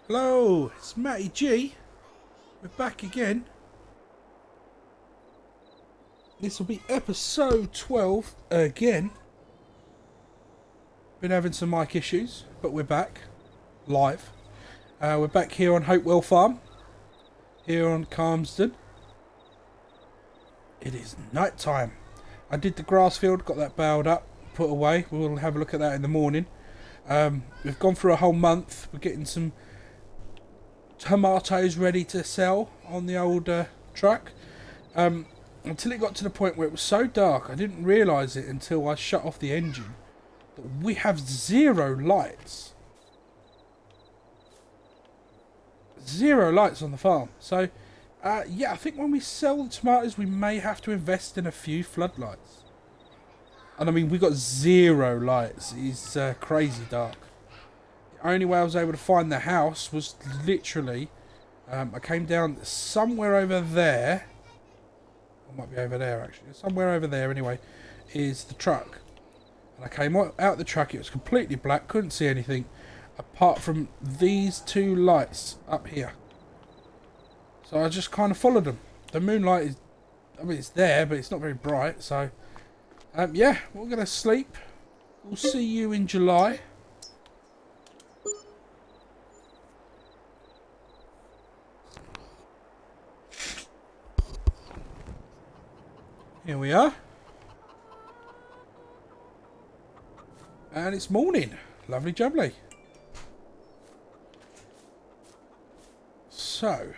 Hello, it's Matty G. We're back again. This will be episode 12 again. Been having some mic issues, but we're back live. We're back here on Hopewell Farm, here on Calmsden. It is night time. I did the grass field, got that baled up, put away. We'll have a look at that in the morning. We've gone through a whole month. We're getting some tomatoes ready to sell on the old truck, until it got to the point where it was so dark I didn't realise it until I shut off the engine that we have zero lights on the farm. So yeah, I think when we sell the tomatoes we may have to invest in a few floodlights. And I mean, we got zero lights. It's crazy dark. Only way I was able to find the house was literally, I came down somewhere over there. I might be over there actually. Somewhere over there anyway is the truck. And I came out the truck. It was completely black. Couldn't see anything apart from these two lights up here. So I just kind of followed them. The moonlight is, I mean, it's there, but it's not very bright. So yeah, we're going to sleep. We'll see you in July. Here we are. And it's morning. Lovely jubbly. So,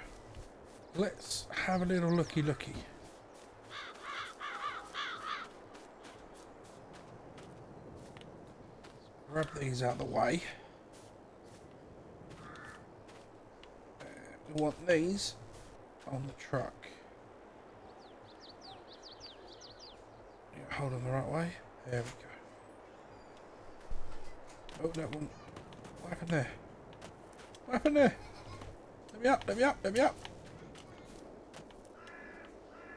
let's have a little looky. Grab these out of the way. We want these on the truck. Hold them the right way. There we go. Oh, that one. What happened there? What happened there? Let me up.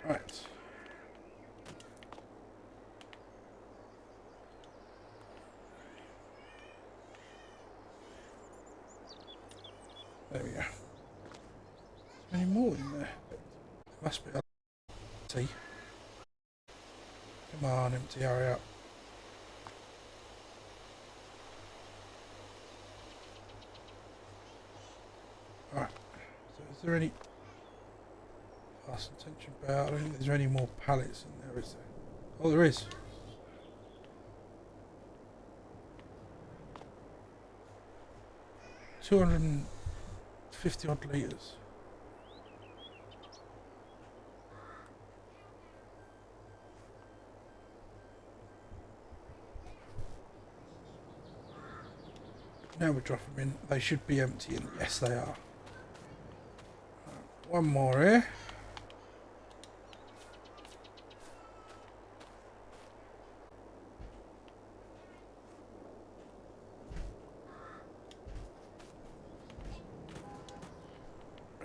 Right. There we go. There's many more in there. There must be a tea. Come on, empty, hurry up. Alright, so is there any fasten tension belt? I don't think there's any more pallets in there, is there? Oh, there is. $250 odd litres. Now we drop them in. They should be empty, and yes, they are. One more here.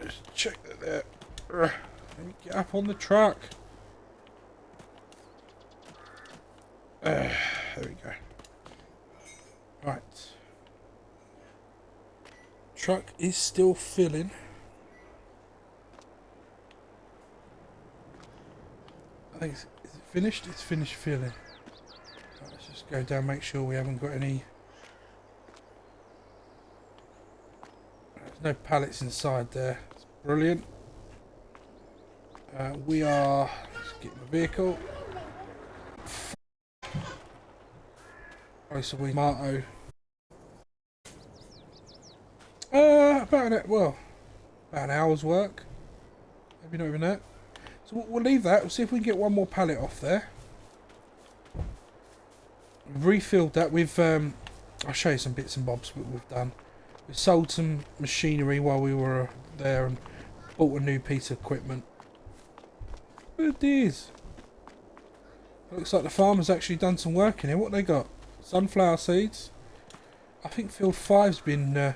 Just check that there. Let me get up on the truck. There we go. Right. Truck is still filling. I think is it finished? It's finished filling. Right, let's just go down, make sure we haven't got any. There's no pallets inside there. It's brilliant. We are. Let's get in the vehicle. So we tomato. About an hour's work. Maybe not even that. So we'll leave that. We'll see if we can get one more pallet off there. We've refilled that with. I'll show you some bits and bobs what we've done. We sold some machinery while we were there and bought a new piece of equipment. Look at these. Looks like the farmer's actually done some work in here. What they got? Sunflower seeds. I think field 5's been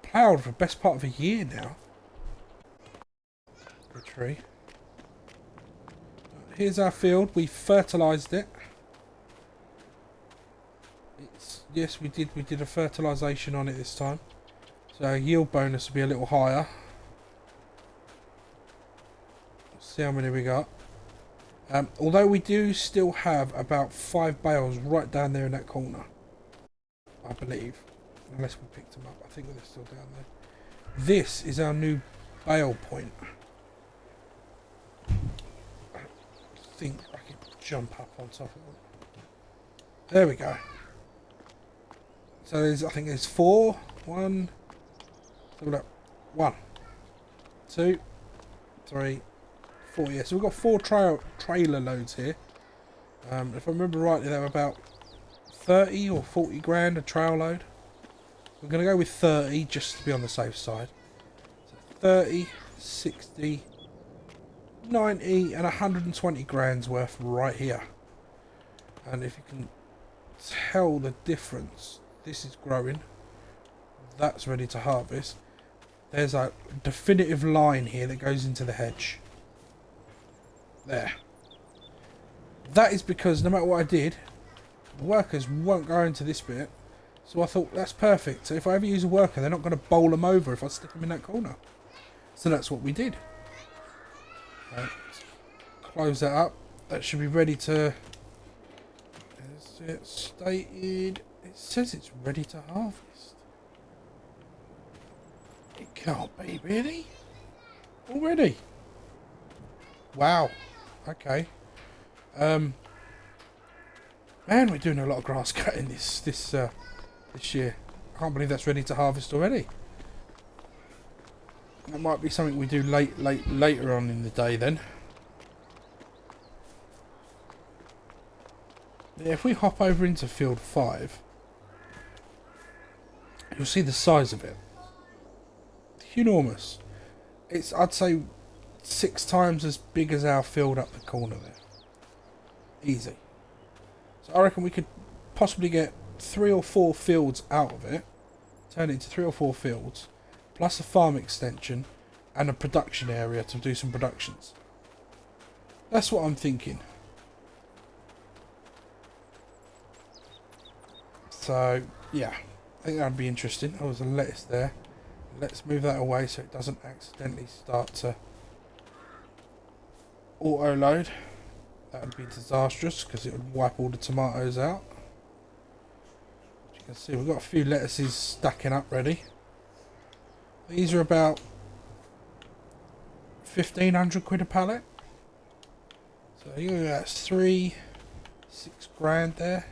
ploughed for the best part of a year now. The tree. Here's our field. We fertilised it. Yes, we did. We did a fertilisation on it this time. So our yield bonus will be a little higher. Let's see how many we got. Although we do still have about 5 bales right down there in that corner, I believe. Unless we picked them up. I think they're still down there. This is our new bale point. I think I can jump up on top of it. There we go. So there's, I think there's 4. 1. Look. 1, 2, 3, 4. Yeah, so we've got 4 trailer loads here. If I remember rightly, they were about 30 or 40 grand a trail load. We're going to go with 30 just to be on the safe side. So 30, 60, 90 and 120 grand's worth right here. And if you can tell the difference, this is growing. That's ready to harvest. There's a definitive line here that goes into the hedge. There. That is because no matter what I did, the workers won't go into this bit. So I thought that's perfect. So if I ever use a worker, they're not going to bowl them over if I stick them in that corner. So that's what we did. Right, close that up. That should be ready to... Is it stated? It says it's ready to harvest. It can't be, really? Already? Wow. Okay. Man, we're doing a lot of grass cutting this year. I can't believe that's ready to harvest already. That might be something we do later on in the day then. Yeah, if we hop over into field 5, you'll see the size of it. Enormous. It's, I'd say, 6 times as big as our field up the corner there. Easy. So I reckon we could possibly get 3 or 4 fields out of it, turn it into 3 or 4 fields, plus a farm extension and a production area to do some productions. That's what I'm thinking. So yeah, I think that'd be interesting. Oh, there's a lettuce there. Let's move that away so it doesn't accidentally start to auto load. That would be disastrous because it would wipe all the tomatoes out. As you can see, we've got a few lettuces stacking up ready. These are about 1,500 quid a pallet. So that's 6 grand there.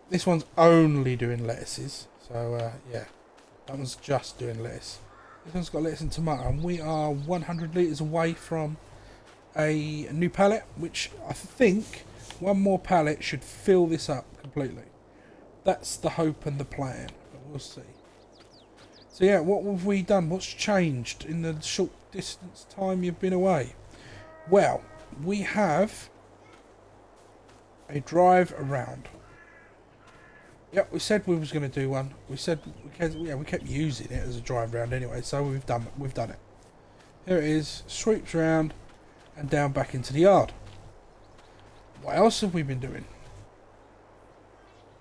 This one's only doing lettuces. So yeah, that one's just doing lettuce. This one's got lettuce and tomato, and we are 100 litres away from a new pallet, which I think one more pallet should fill this up completely. That's the hope and the plan, but we'll see. So yeah, what have we done? What's changed in the short distance time you've been away? Well, we have a drive around. Yep, we said we was going to do one. We said we kept using it as a drive round anyway, so we've done it. Here it is, sweeps round and down back into the yard. What else have we been doing?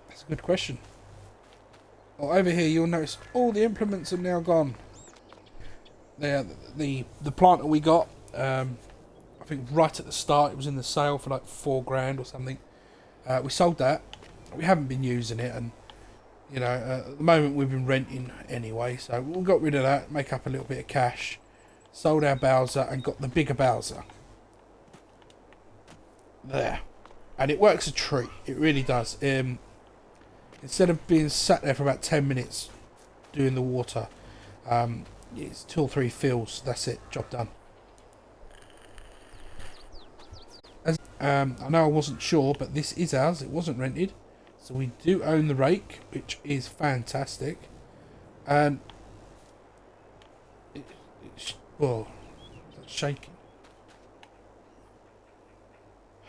That's a good question. Well, over here you'll notice all the implements are now gone. There, the planter we got, I think right at the start it was in the sale for like 4 grand or something. We sold that. We haven't been using it, and you know, at the moment we've been renting anyway, so we got rid of that, make up a little bit of cash, sold our Bowser and got the bigger Bowser. There. And it works a treat, it really does. Instead of being sat there for about 10 minutes doing the water, it's 2 or 3 fills, that's it, job done. I know I wasn't sure, but this is ours, it wasn't rented. So we do own the rake, which is fantastic. And whoa, that's shaking.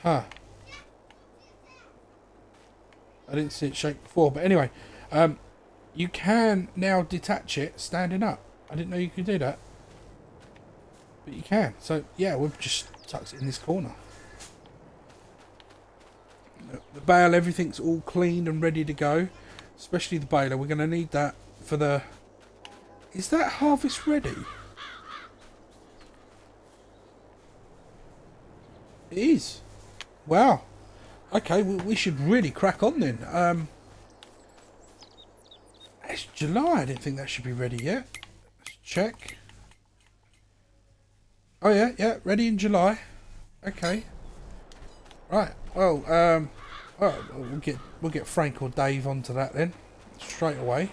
Huh. I didn't see it shake before, but anyway, you can now detach it standing up. I didn't know you could do that, but you can. So yeah, we've just tucked it in this corner. The bale, everything's all cleaned and ready to go. Especially the baler. We're going to need that for the... Is that harvest ready? It is. Wow. Okay, we should really crack on then. It's July. I didn't think that should be ready yet. Let's check. Oh yeah, ready in July. Okay. Right. Well, we'll get Frank or Dave onto that then, straight away.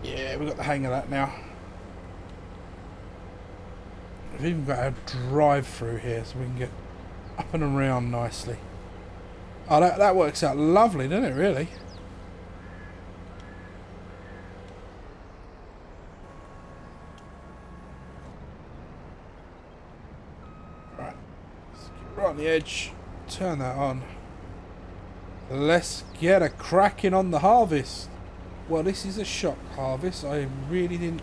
Yeah, we've got the hang of that now. We've even got a drive through here so we can get up and around nicely. Oh, that works out lovely, doesn't it, really? Right, let's get right on the edge, turn that on. Let's get a cracking on the harvest. Well, this is a shock harvest. I really didn't...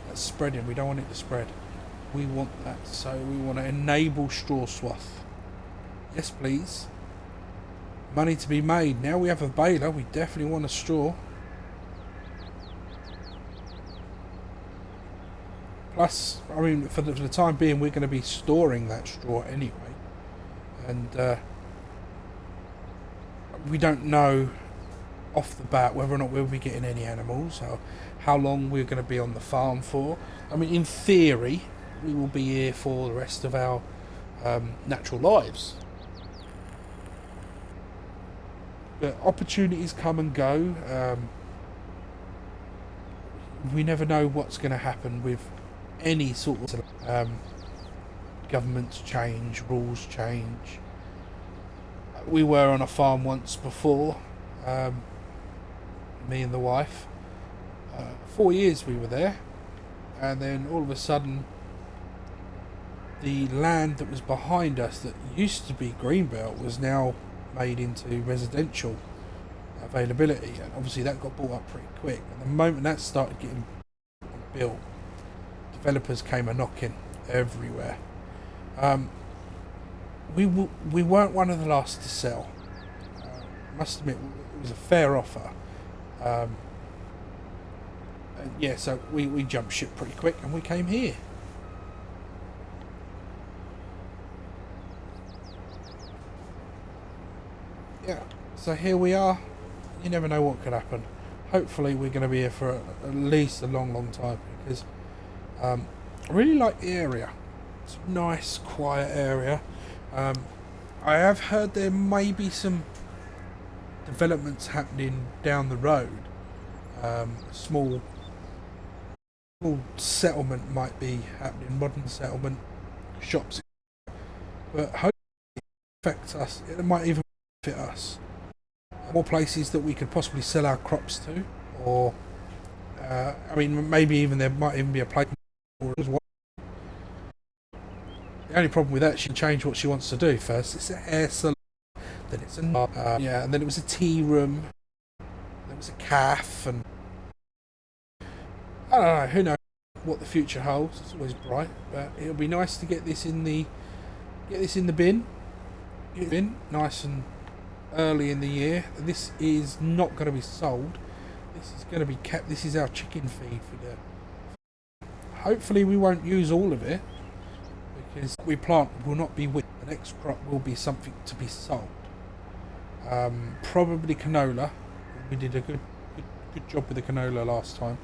That's spreading. We don't want it to spread. We want that. So we want to enable straw swath. Yes, please. Money to be made. Now we have a baler. We definitely want a straw. Plus, I mean, for the time being, we're going to be storing that straw anyway. And we don't know off the bat whether or not we'll be getting any animals, or how long we're going to be on the farm for. I mean, in theory, we will be here for the rest of our natural lives. But opportunities come and go. We never know what's going to happen with any sort of governments change, rules change. We were on a farm once before. Me and the wife. 4 years we were there, and then all of a sudden the land that was behind us that used to be greenbelt was now made into residential availability, and obviously that got bought up pretty quick. And the moment that started getting built, developers came a knocking everywhere. We weren't one of the last to sell. Must admit, it was a fair offer. Yeah, so we jumped ship pretty quick and we came here. Yeah, so here we are. You never know what could happen. Hopefully we're going to be here for at least a long time, because I really like the area. It's a nice, quiet area. I have heard there may be some developments happening down the road. Small settlement might be happening, modern settlement, shops, but hopefully it affects us. It might even fit us. More places that we could possibly sell our crops to, or I mean, maybe even there might even be a place as well. The only problem with that, she can change what she wants to do. First it's a hair salon, then it's a yeah, and then it was a tea room, there was a cafe, and I don't know, who knows what the future holds. It's always bright, but it'll be nice to get this in the bin. Nice and early in the year. This is not going to be sold. This is going to be kept. This is our chicken feed for the. Hopefully we won't use all of it, because what we plant will not be with. The next crop will be something to be sold. Probably canola. We did a good job with the canola last time.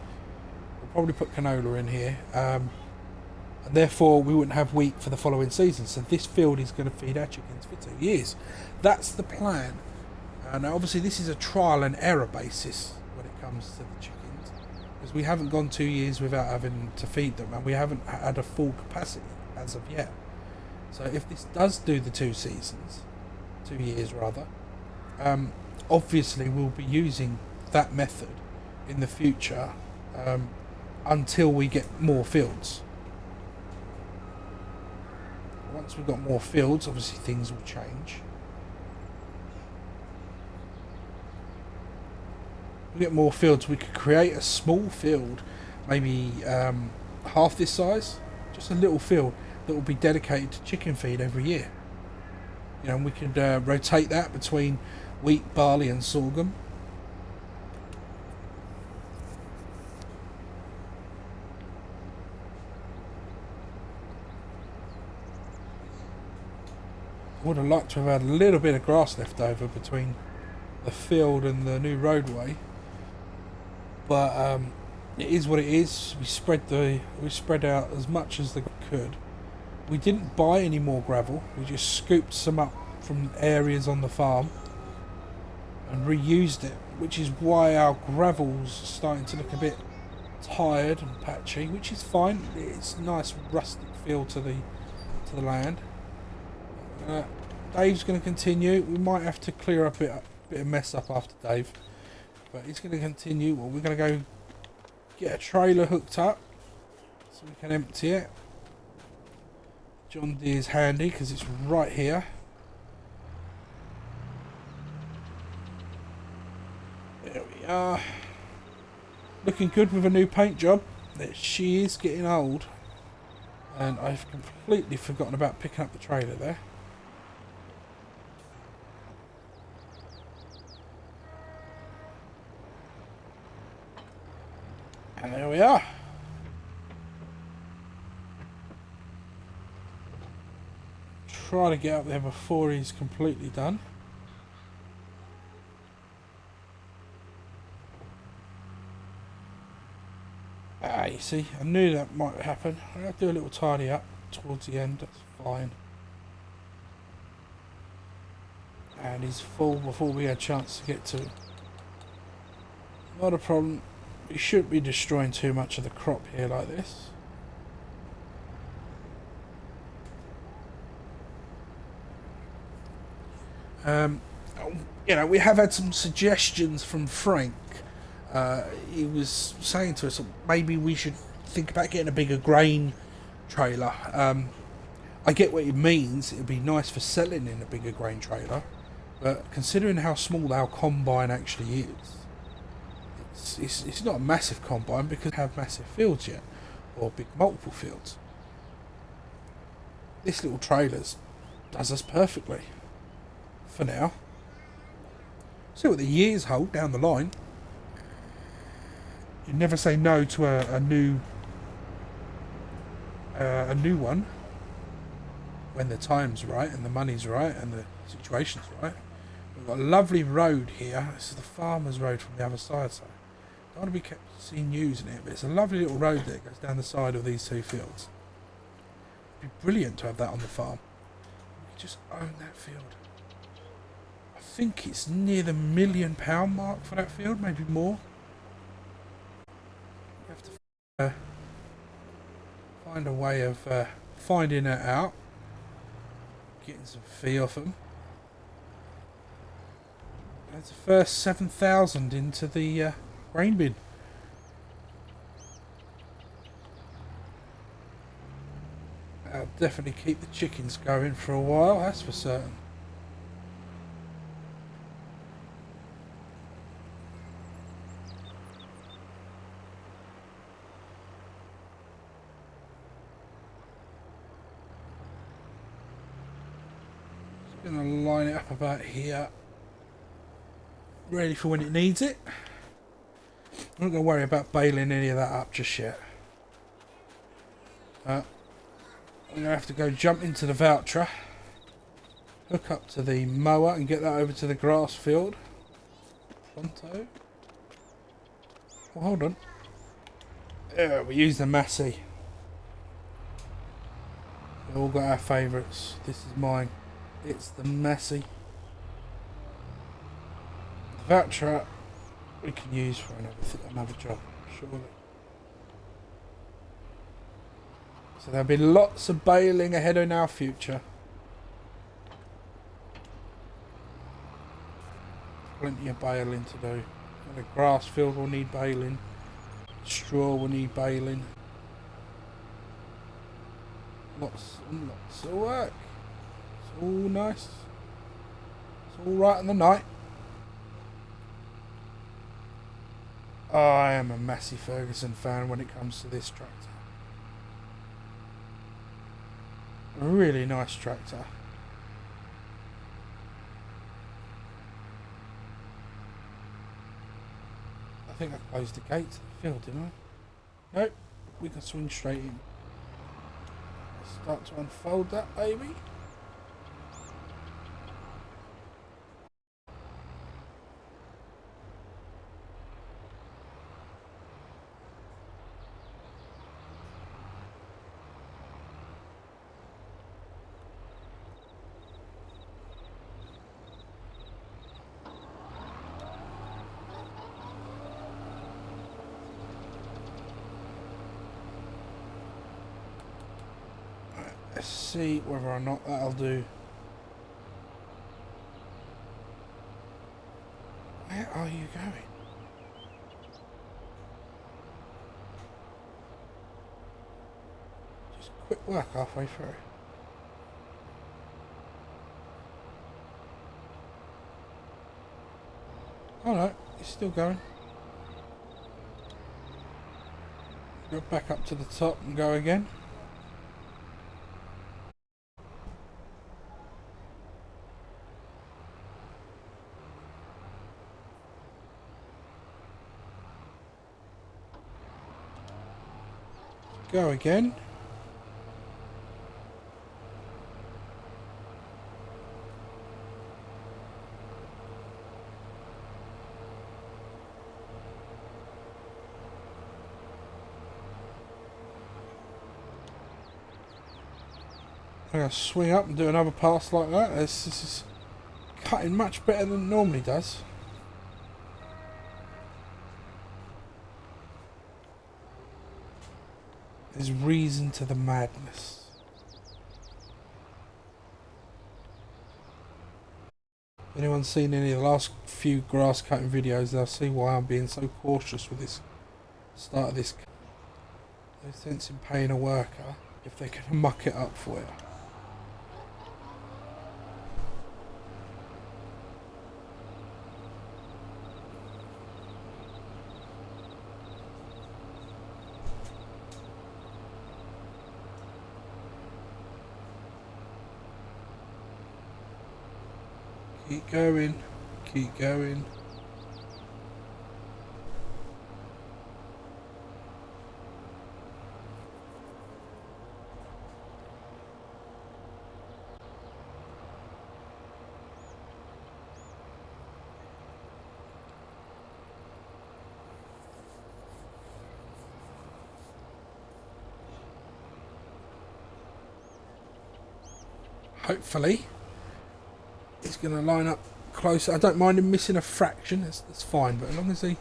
We'll probably put canola in here, and therefore we wouldn't have wheat for the following season. So this field is going to feed our chickens for 2 years. That's the plan. Now obviously this is a trial and error basis when it comes to the chickens, because we haven't gone 2 years without having to feed them, and we haven't had a full capacity as of yet. So if this does do the 2 seasons, 2 years rather, obviously we'll be using that method in the future, until we get more fields. Once we've got more fields, obviously things will change. we get more fields, we could create a small field, maybe half this size, just a little field that will be dedicated to chicken feed every year. You know, and we could rotate that between wheat, barley and sorghum. I would have liked to have had a little bit of grass left over between the field and the new roadway, but it is what it is. We spread out as much as we could. We didn't buy any more gravel. We just scooped some up from areas on the farm and reused it, which is why our gravel's starting to look a bit tired and patchy, which is fine. It's a nice rustic feel to the land. Dave's going to continue. We might have to clear up a bit of mess up after Dave, but he's going to continue. Well, we're going to go get a trailer hooked up so we can empty it. John Deere's handy because it's right here. There we are. Looking good with a new paint job. She is getting old, and I've completely forgotten about picking up the trailer there. And there we are. Try to get up there before he's completely done. You see, I knew that might happen. I'll do a little tidy up towards the end, that's fine. And he's full before we had a chance to get to it. Not a problem. We shouldn't be destroying too much of the crop here like this. You know, we have had some suggestions from Frank. He was saying to us maybe we should think about getting a bigger grain trailer. I get what it means. It would be nice for selling in a bigger grain trailer, but considering how small our combine actually is, it's not a massive combine because we have massive fields yet, or big multiple fields. This little trailer does us perfectly for now. See what the years hold down the line. You never say no to a new one when the time's right and the money's right and the situation's right. We've got a lovely road here. This is the farmer's road from the other side, so I don't want to be kept seen using it, but it's a lovely little road that goes down the side of these two fields. It'd be brilliant to have that on the farm. We could just own that field. I think it's near the £1 million mark for that field, maybe more. We have to find a way of finding it out, getting some fee off them. That's the first 7,000 into the grain bin. I'll definitely keep the chickens going for a while, that's for certain. Just going to line it up about here, ready for when it needs it. I'm not going to worry about baling any of that up just yet. I'm going to have to go jump into the voucher, hook up to the mower and get that over to the grass field. Pronto. Well, hold on. Yeah, we use the Massey. We've all got our favourites. This is mine. It's the Massey. The voucher we can use for another job, surely. So there'll be lots of baling ahead in our future. Plenty of baling to do. The grass field will need baling. Straw will need baling. Lots and lots of work. It's all nice. It's all right in the night. I am a Massey Ferguson fan when it comes to this tractor. A really nice tractor. I think I closed the gate to the field, didn't I? Nope, we can swing straight in. Start to unfold that baby. Let's see whether or not that'll do. Where are you going? Just quick work halfway through. Oh no, it's still going. Go back up to the top and go again. Go again. I'm going to swing up and do another pass like that. This is cutting much better than it normally does. There's reason to the madness. If anyone's seen any of the last few grass cutting videos, they'll see why I'm being so cautious with this start of this. No sense in paying a worker if they can muck it up for you. Keep going, keep going. Hopefully he's going to line up closer. I don't mind him missing a fraction, that's fine, but as long as he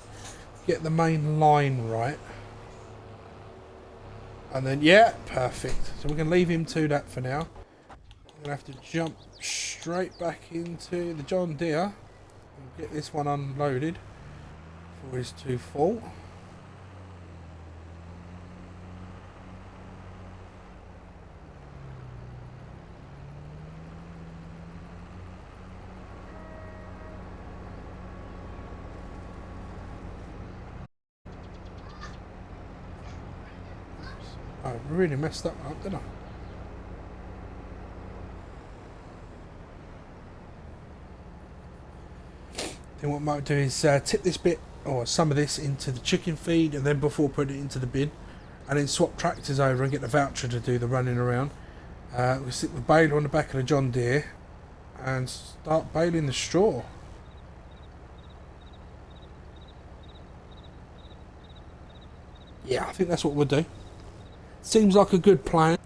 get the main line right. And then, yeah, perfect. So we're going to leave him to that for now. I'm going to have to jump straight back into the John Deere and get this one unloaded before he's too full. I really messed that up, didn't I? Then what I might do is tip this bit or some of this into the chicken feed, and then before putting it into the bin, and then swap tractors over and get the voucher to do the running around. We'll stick the baler on the back of the John Deere and start baling the straw. Yeah, I think that's what we'll do. Seems like a good plan.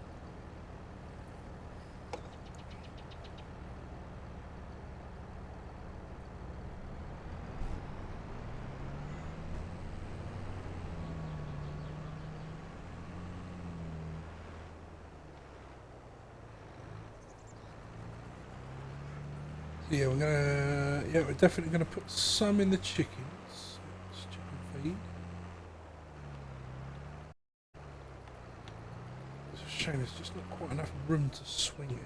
Yeah, we're definitely gonna put some in the chickens. Chicken feed. It's a shame there's just not quite enough room to swing it.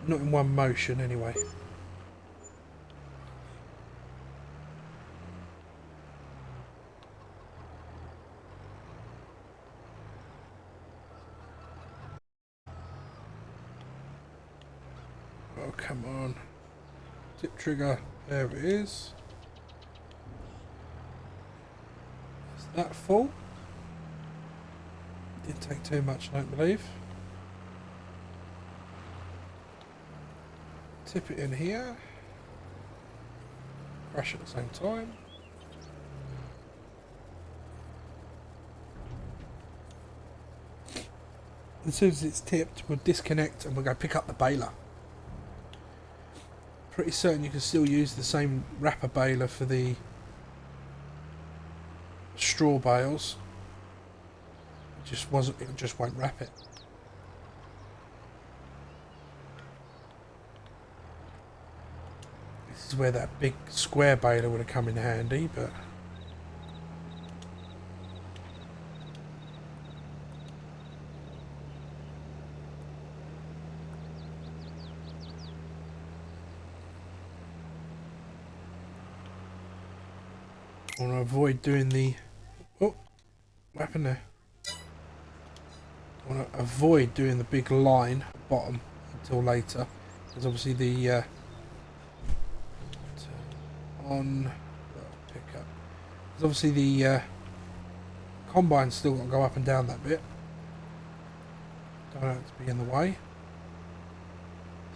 Not in one motion, anyway. come on. Tip trigger. There it is. Is that full? Didn't take too much, I don't believe. Tip it in here. Crash at the same time. As soon as it's tipped, we'll disconnect and we'll go pick up the baler. Pretty certain you can still use the same wrapper baler for the straw bales. It just won't wrap it. This is where that big square baler would have come in handy, but I want to avoid doing the... Oh, what happened there? I want to avoid doing the big line at the bottom until later, because obviously the turn on pick up. Because obviously the combine's still got to go up and down that bit. Don't want it to be in the way.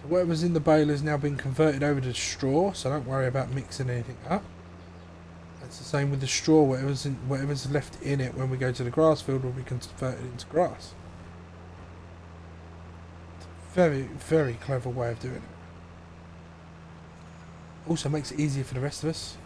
So whatever's in the baler has now been converted over to straw, so don't worry about mixing anything up. It's the same with the straw. Whatever's left in it when we go to the grass field will be converted into grass. Very, very clever way of doing it. Also makes it easier for the rest of us.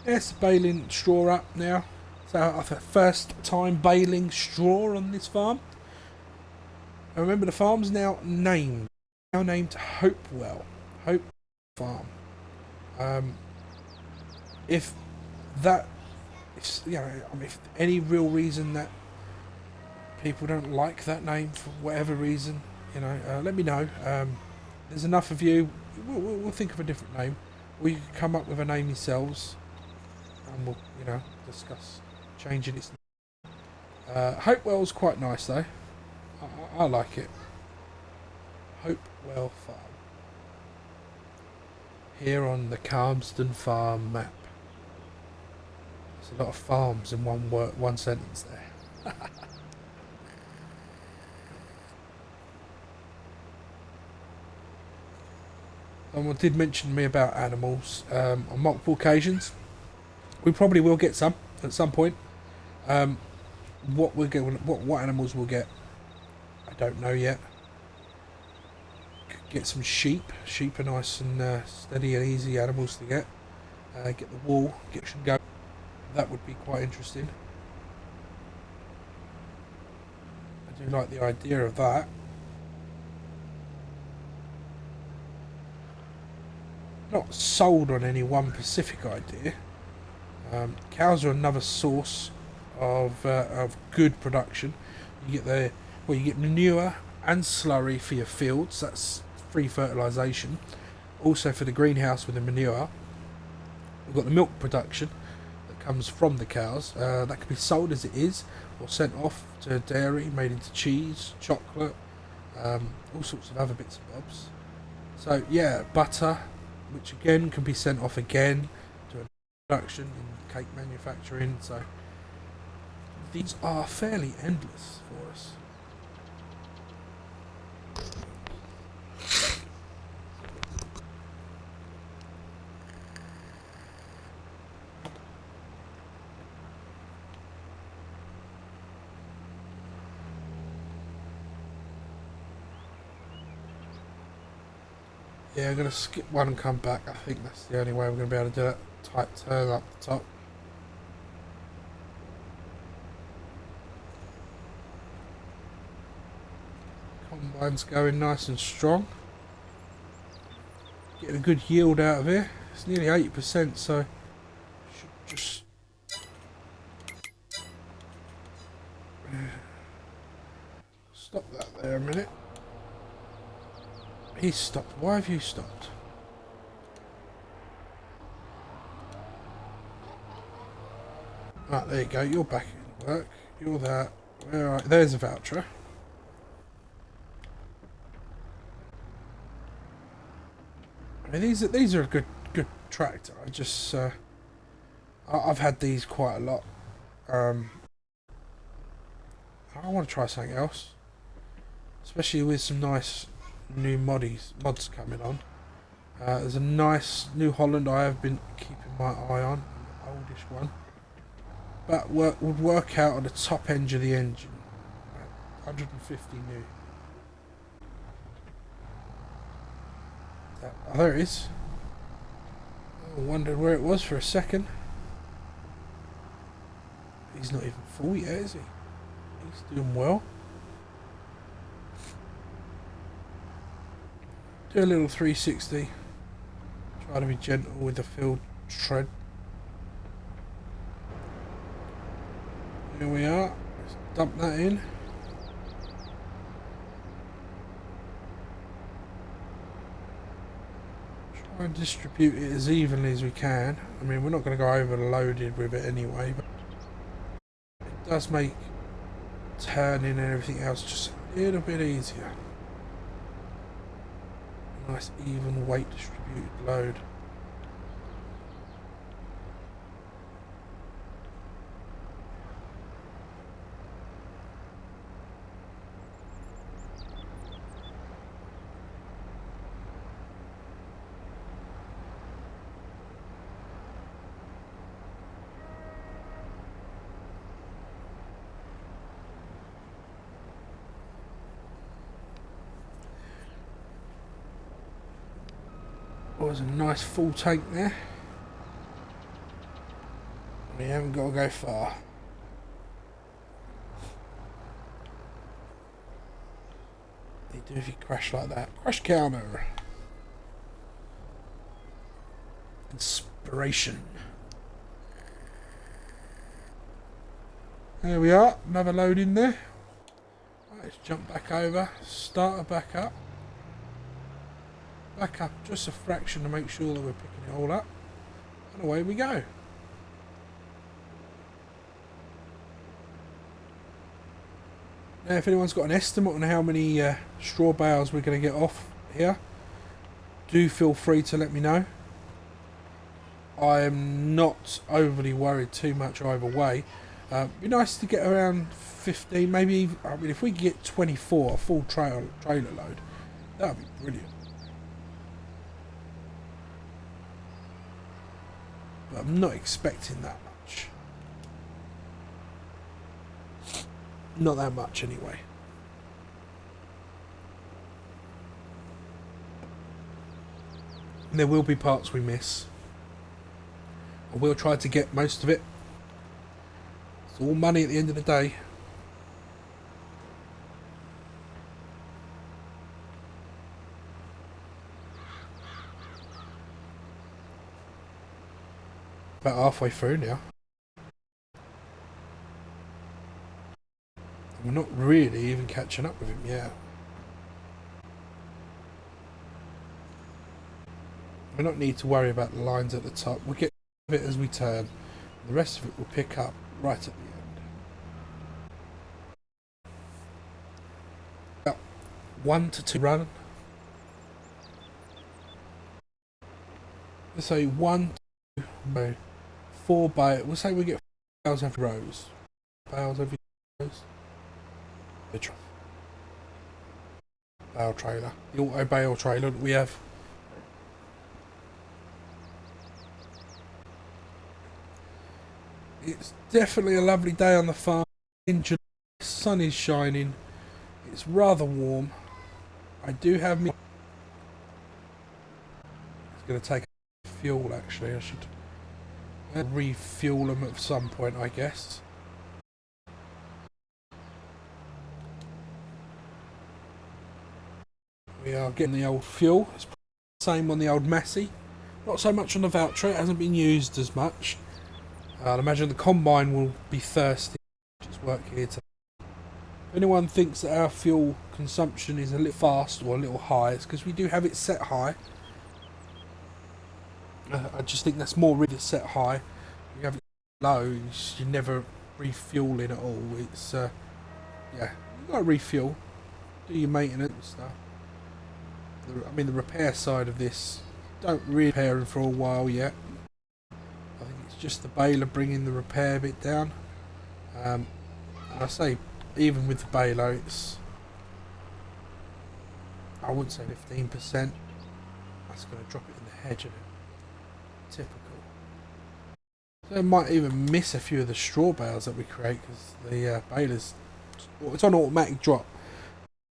Yes, baling straw up now. So our first time baling straw on this farm. And remember, the farm's now named Hopewell. Hope Farm. If any real reason that people don't like that name for whatever reason, let me know. There's enough of you. We'll think of a different name. Or you can come up with a name yourselves, and we'll discuss changing its name. Hopewell's quite nice though. I like it. Hopewell Farm. Here on the Calmsden farm map. There's a lot of farms in one sentence there. Someone did mention to me about animals on multiple occasions. We probably will get some at some point. What animals we'll get, I don't know yet. Could get some sheep. Sheep are nice and steady and easy animals to get. Get the wool, get some goat. That would be quite interesting. I do like the idea of that. Not sold on any one specific idea. Cows are another source of good production. You get manure and slurry for your fields. That's free fertilisation. Also for the greenhouse with the manure, we've got the milk production that comes from the cows. That can be sold as it is, or sent off to a dairy, made into cheese, chocolate, all sorts of other bits and bobs. So yeah, butter, which again can be sent off again to a production in cake manufacturing. So these are fairly endless for us. Yeah, I'm going to skip one and come back. I think that's the only way we're going to be able to do that tight turn up the top. Combine's going nice and strong. Getting a good yield out of here. It's nearly 80%, so should just stop that there a minute. He's stopped. Why have you stopped? Right, there you go. You're back in work. You're that. Alright, there's a voucher. I mean, these are a good tractor. I just I've had these quite a lot. I want to try something else, especially with some nice new mods coming on. There's a nice New Holland I have been keeping my eye on, the oldish one, but would work out on the top edge of the engine, 150 new. Oh, there it is. I wondered where it was for a second. He's not even full yet, is he? He's doing well. Do a little 360. Try to be gentle with the field tread. Here we are. Let's dump that in. Try and distribute it as evenly as we can. I mean, we're not going to go overloaded with it anyway, but it does make turning and everything else just a little bit easier. Nice even weight distributed load. There's a nice full tank there. We haven't got to go far. They do if you crash like that. Crash counter. Inspiration. There we are. Another load in there. Right, let's jump back over. Start her back up. Back up just a fraction to make sure that we're picking it all up, and away we go. Now if anyone's got an estimate on how many straw bales we're going to get off here, do feel free to let me know. I am not overly worried too much either way. It'd be nice to get around 15, maybe even, I mean if we could get 24, a full trailer load, that would be brilliant. But I'm not expecting that much. Not that much anyway. And there will be parts we miss. I will try to get most of it. It's all money at the end of the day. About halfway through now. We're not really even catching up with him yet. We don't need to worry about the lines at the top. We'll get it as we turn. The rest of it will pick up right at the end. About 1 to 2 run. Let's say 1, 2, no. 4 bales. We'll say we get 4 bales every rows. Bales every rows. Bale trailer. The auto bale trailer that we have. It's definitely a lovely day on the farm. In July, the sun is shining. It's rather warm. I do have me. It's going to take fuel actually. I should refuel them at some point, I guess. We are getting the old fuel. It's the same on the old Massey. Not so much on the voucher. It hasn't been used as much. I'd imagine the combine will be thirsty. Just work here to. If anyone thinks that our fuel consumption is a little fast or a little high, it's because we do have it set high. I just think that's more really set high. We have it low, you're never refueling at all. It's yeah, you got to refuel, do your maintenance and stuff. I mean, the repair side of this, don't really repair it for a while yet. I think it's just the baler bringing the repair bit down. And I say, even with the baler, it's, I would say 15%. That's going to drop it in the hedge, isn't it? Typical. So it might even miss a few of the straw bales that we create because the baler's, it's on automatic drop.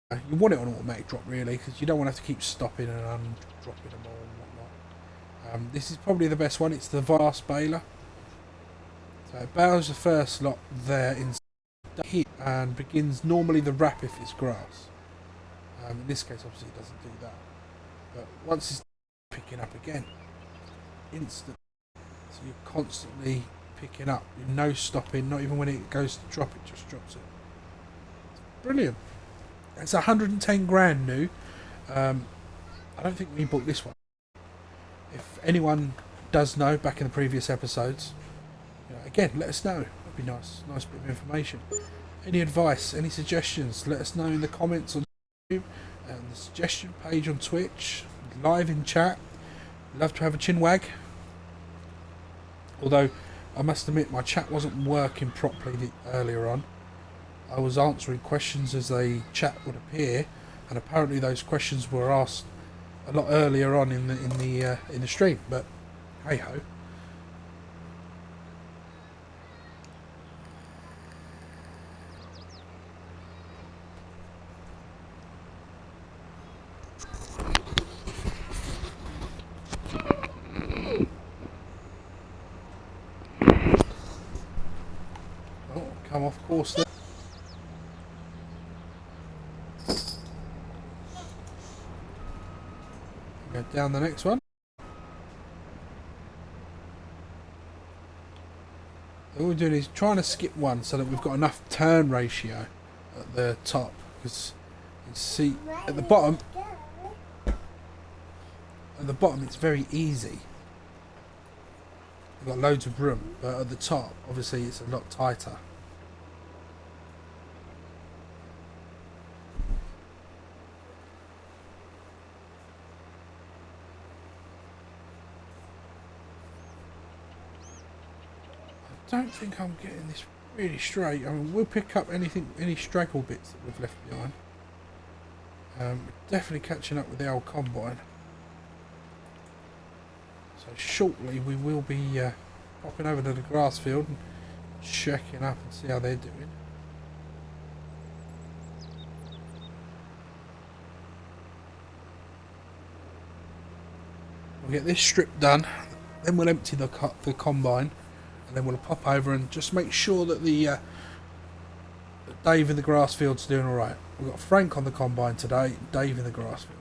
You want it on automatic drop really, because you don't want to have to keep stopping and undropping them all and whatnot. This is probably the best one. It's the vast baler. So it bales the first lot there in here and begins normally the wrap if it's grass. In this case, obviously, it doesn't do that. But once it's picking up again, instant. So you're constantly picking up. You're no stopping. Not even when it goes to drop, it just drops it. It's brilliant. It's 110 grand new. I don't think we bought this one. If anyone does know, back in the previous episodes, again, let us know. That'd be nice bit of information. Any advice, any suggestions, let us know in the comments on YouTube and the suggestion page on Twitch, live in chat. Love to have a chin wag. Although, I must admit, my chat wasn't working properly earlier on. I was answering questions as a chat would appear, and apparently those questions were asked a lot earlier on in the stream. But hey ho. Oh, come off course there. Go down the next one. All we're doing is trying to skip one so that we've got enough turn ratio at the top, because you see at the bottom it's very easy. You've got loads of room, but at the top obviously it's a lot tighter. I don't think I'm getting this really straight. I mean, we'll pick up any straggle bits that we've left behind. We're definitely catching up with the old combine. So shortly we will be popping over to the grass field and checking up and see how they're doing. We'll get this strip done, then we'll empty the combine. And then we'll pop over and just make sure that the Dave in the grass field's doing alright. We've got Frank on the combine today, Dave in the grass field.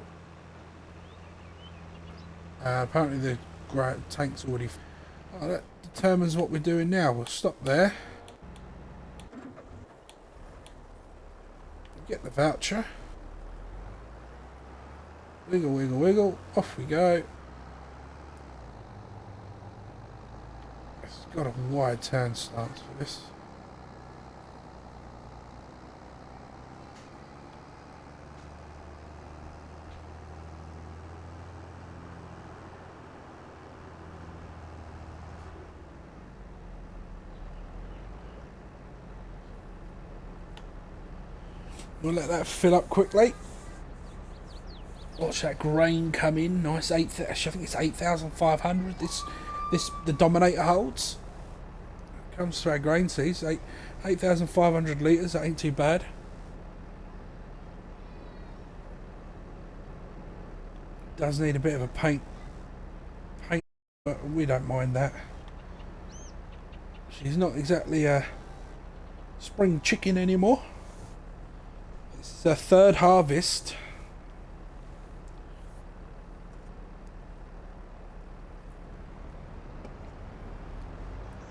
Apparently the tank's already... Oh, that determines what we're doing now. We'll stop there. Get the voucher. Wiggle, wiggle, wiggle. Off we go. Got a wide turn stance for this. We'll let that fill up quickly. Watch that grain come in. Nice 8. I think it's 8,500. This the Dominator holds. Comes through our grain seeds, 8,500 litres, that ain't too bad. Does need a bit of a paint, but we don't mind that. She's not exactly a spring chicken anymore. This is her third harvest.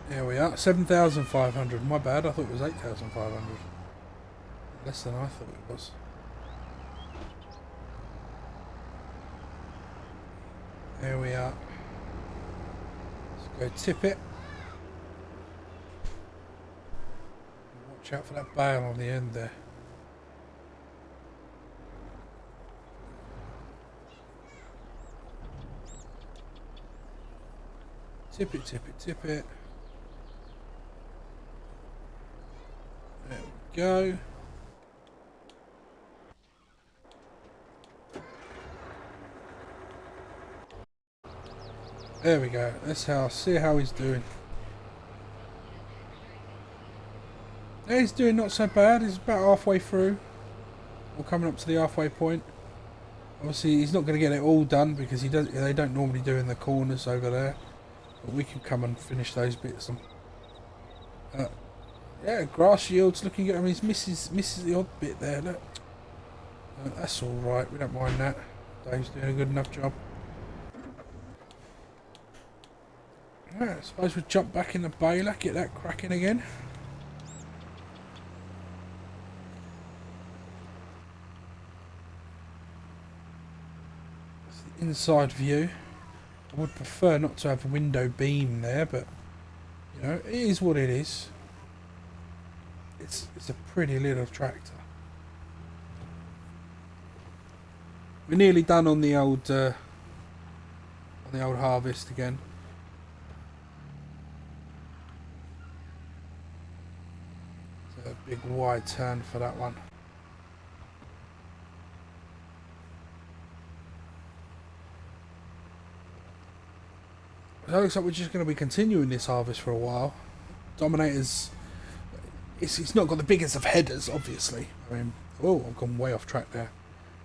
There we are, 7,500. My bad, I thought it was 8,500. Less than I thought it was. There we are. Let's go tip it. Watch out for that bale on the end there. Tip it, tip it, tip it. There we go. There we go. Let's see how he's doing. Yeah, he's doing not so bad. He's about halfway through. We're coming up to the halfway point. Obviously, he's not going to get it all done because they don't normally do in the corners over there. But we can come and finish those bits. And, yeah, grass yield's looking good. I mean, he misses the odd bit there. Look, that's all right. We don't mind that. Dave's doing a good enough job. Right, I suppose we'll jump back in the baler, get that cracking again. It's the inside view. I would prefer not to have a window beam there, but you know, it is what it is. It's a pretty little tractor. We're nearly done on the old harvest again. It's a big wide turn for that one. So it looks like we're just going to be continuing this harvest for a while. Dominator's, it's not got the biggest of headers, obviously. I mean, oh, I've gone way off track there.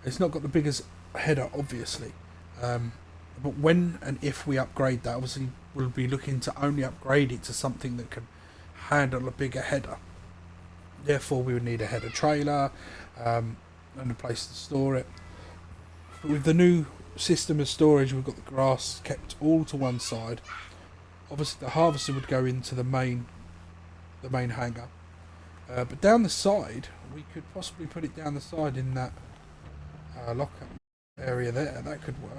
It's not got the biggest header, obviously. But when and if we upgrade that, obviously we'll be looking to only upgrade it to something that can handle a bigger header. Therefore, we would need a header trailer and a place to store it. But with the new system of storage, we've got the grass kept all to one side. Obviously, the harvester would go into the main hangar, but down the side, we could possibly put it down the side in that lockup area there. That could work.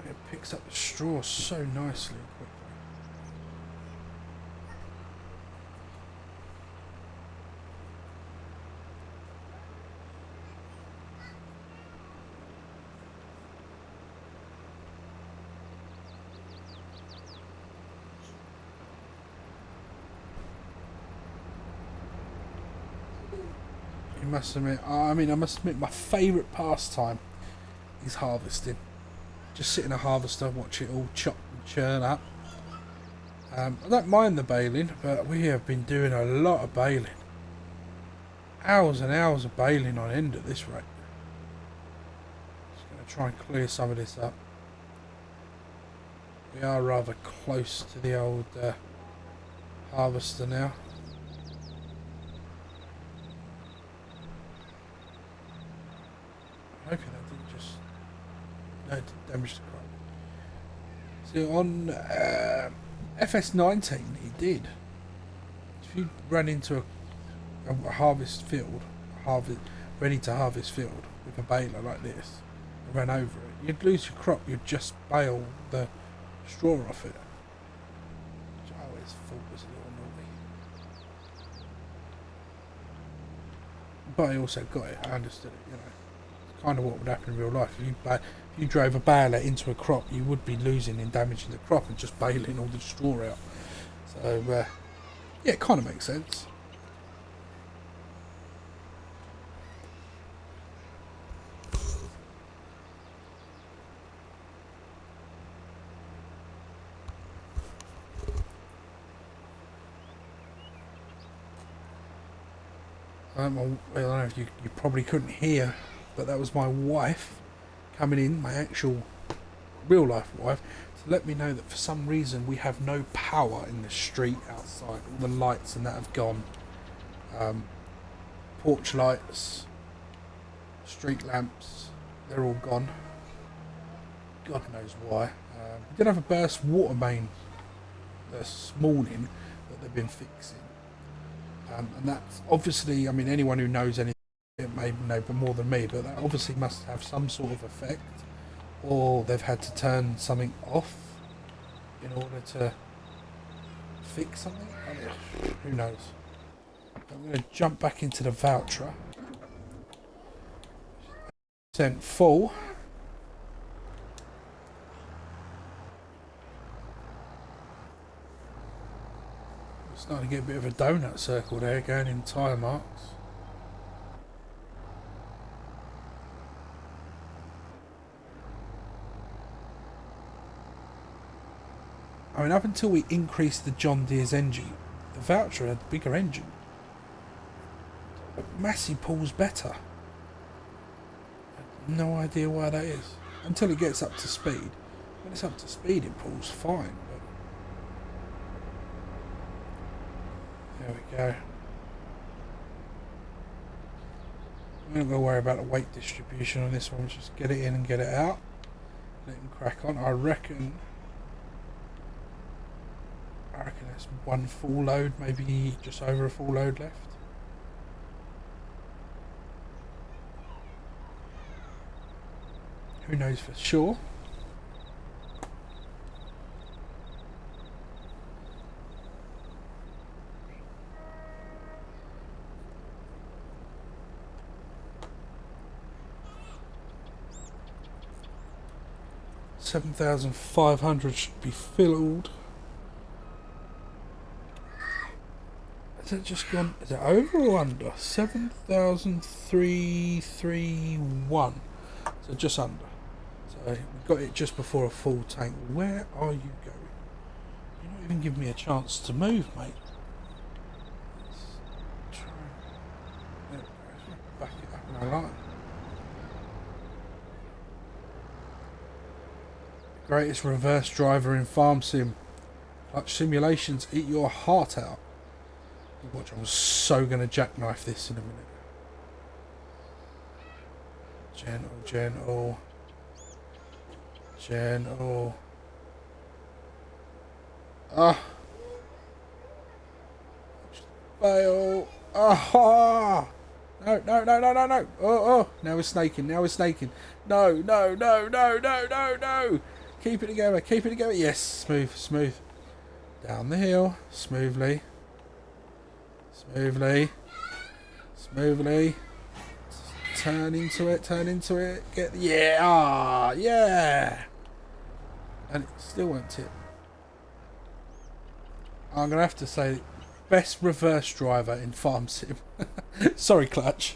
It picks up the straw so nicely and quickly. You must admit, I must admit, my favourite pastime is harvesting. Just sit in a harvester, watch it all chop and churn up. I don't mind the baling, but we have been doing a lot of baling. Hours and hours of baling on end at this rate. Just going to try and clear some of this up. We are rather close to the old harvester now. I'm hoping that didn't just... No, it didn't damage the crop. See, on FS19 it did. If you ran into a harvest field, ready to harvest field with a baler like this, and ran over it, you'd lose your crop. You'd just bale the straw off it. Which I always thought was a little naughty. But I also got it. I understood it. You know, it's kind of what would happen in real life. If you drove a baler into a crop, you would be losing and damaging the crop and just baling all the straw out. So yeah, it kind of makes sense. Well, I don't know if you probably couldn't hear, but that was my wife coming in, my actual real life wife, to let me know that for some reason we have no power in the street outside. All the lights and that have gone. Porch lights, street lamps, they're all gone. God knows why. We did have a burst water main this morning, that they've been fixing. And that's obviously, I mean, anyone who knows anything, it may know more than me, but that obviously must have some sort of effect, or they've had to turn something off in order to fix something. I mean, who knows? I'm going to jump back into the voucher. Sent full. Starting to get a bit of a donut circle there, going in tyre marks. I mean, up until we increased the John Deere's engine, the voucher had a bigger engine. But Massey pulls better. I have no idea why that is. Until it gets up to speed. When it's up to speed, it pulls fine. But there we go. We're not going to worry about the weight distribution on this one. We'll just get it in and get it out. Let him crack on. I reckon that's one full load, maybe just over a full load left. Who knows for sure? $7,500 should be filled. Has it just gone? Is it over or under? 7,331. So just under. So we got it just before a full tank. Where are you going? You're not even giving me a chance to move, mate. Let's try. There we go. Back it up in our line. Greatest reverse driver in farm sim. Clutch simulations eat your heart out. Watch, I'm so gonna jackknife this in a minute. Gentle, gentle, gentle. Ah, fail. Ah, no, no, no, no, no, no. Oh, now we're snaking. Now we're snaking. No, no, no, no, no, no, no. Keep it together. Keep it together. Yes, smooth, smooth. Down the hill, smoothly. Smoothly. Smoothly. Turn into it, turn into it. Get, yeah, ah, yeah. And it still won't tip. I'm going to have to say, best reverse driver in farm sim. Sorry, Clutch.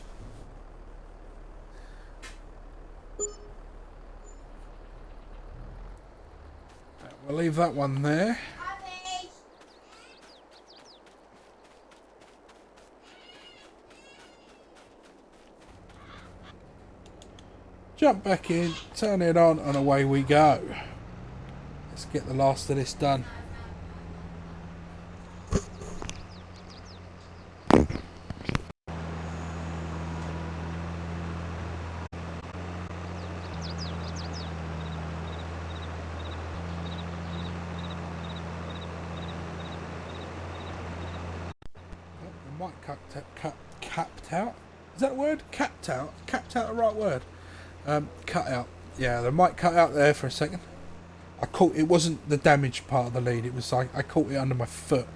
We'll leave that one there. Jump back in, turn it on, and away we go. Let's get the last of this done. The mic capped out. Is that a word? Capped out? Capped out the right word? Cut out. Yeah, the mic cut out there for a second. I caught, it wasn't the damaged part of the lead, it was like I caught it under my foot.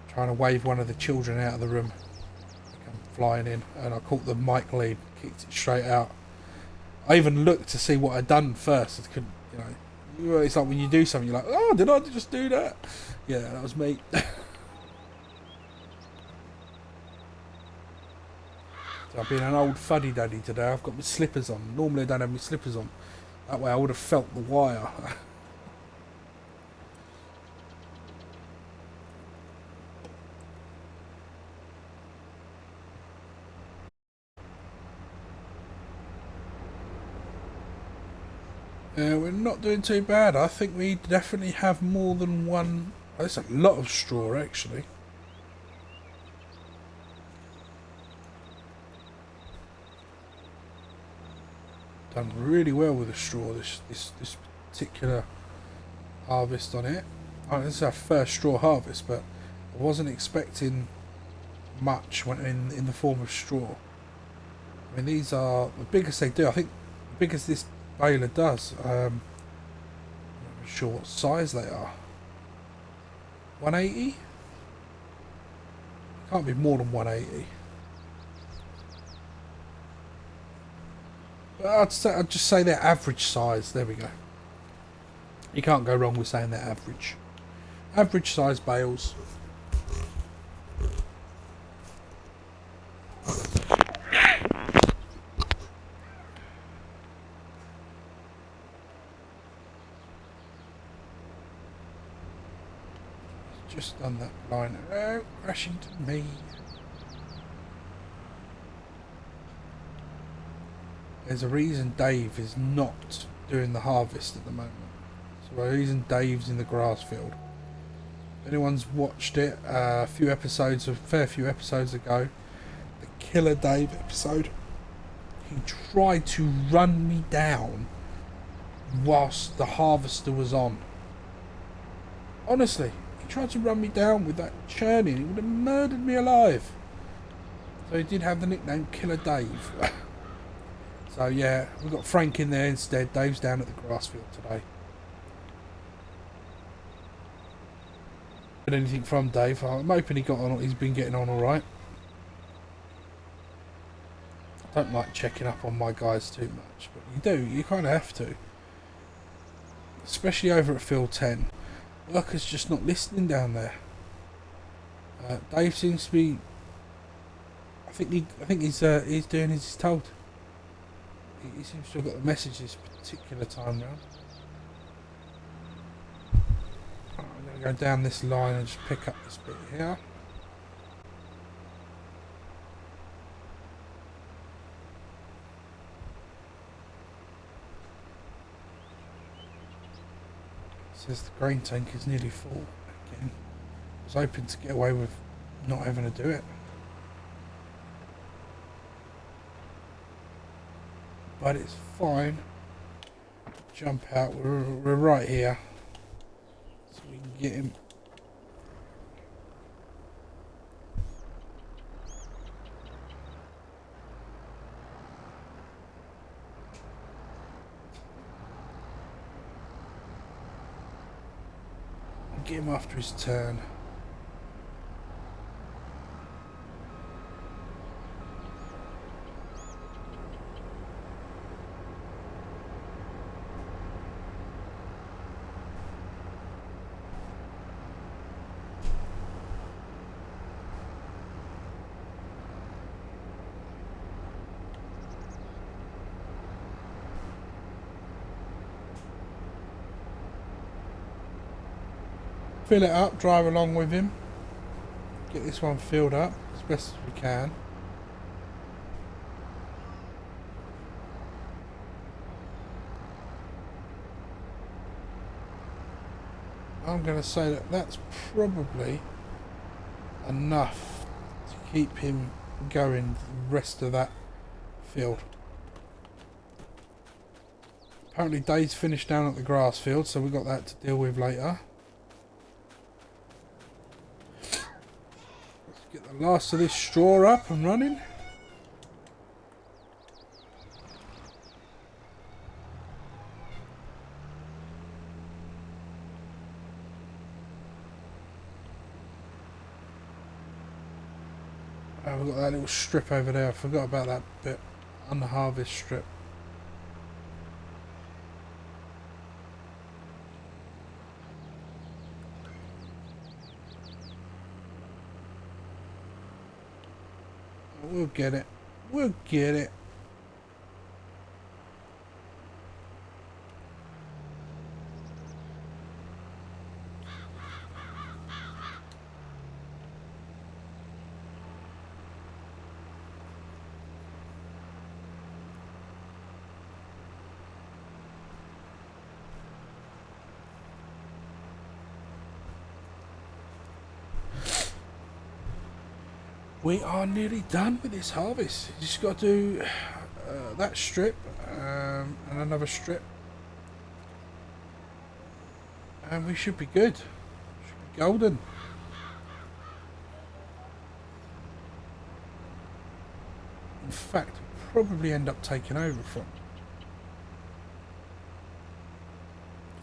Trying to wave one of the children out of the room. They come flying in, and I caught the mic lead, kicked it straight out. I even looked to see what I'd done first. I couldn't, you know. It's like when you do something, you're like, oh, did I just do that? Yeah, that was me. I've been an old fuddy-duddy today. I've got my slippers on. Normally I don't have my slippers on. That way I would have felt the wire. We're not doing too bad. I think we definitely have more than one. Oh, there's a lot of straw actually. Done really well with the straw, this particular harvest on it. Oh, this is our first straw harvest, but I wasn't expecting much when in the form of straw. I mean, these are the biggest they do. I think the biggest this baler does. I'm not sure what size they are. 180? Can't be more than 180. But I'd just say they're average size. There we go. You can't go wrong with saying they're average. Average size bales. Just done that line. Oh, crashing to me. There's a reason Dave is not doing the harvest at the moment. So the reason Dave's in the grass field. If anyone's watched it, a fair few episodes ago, the Killer Dave episode, he tried to run me down whilst the harvester was on. Honestly, he tried to run me down with that churning. He would have murdered me alive. So he did have the nickname Killer Dave. So yeah, we've got Frank in there instead. Dave's down at the grass field today. But anything from Dave? I'm hoping he's been getting on all right. I don't like checking up on my guys too much, but you do. You kind of have to, especially over at Field 10. Workers just not listening down there. Dave seems to be. I think he's doing as he's told. He seems to have got the message this particular time round. I'm going to go down this line and just pick up this bit here. It says the grain tank is nearly full again. I was hoping to get away with not having to do it. But it's fine. Jump out. We're right here, so we can get him. Get him after his turn. Fill it up, drive along with him. Get this one filled up as best as we can. I'm going to say that that's probably enough to keep him going the rest of that field. Apparently Dave's finished down at the grass field, so we've got that to deal with later. Get the last of this straw up and running. Oh, we've got that little strip over there. I forgot about that bit. Unharvest strip. We'll get it. We'll get it. We are nearly done with this harvest. You just got to do that strip and another strip, and we should be good. golden. In fact, we'll probably end up taking over from.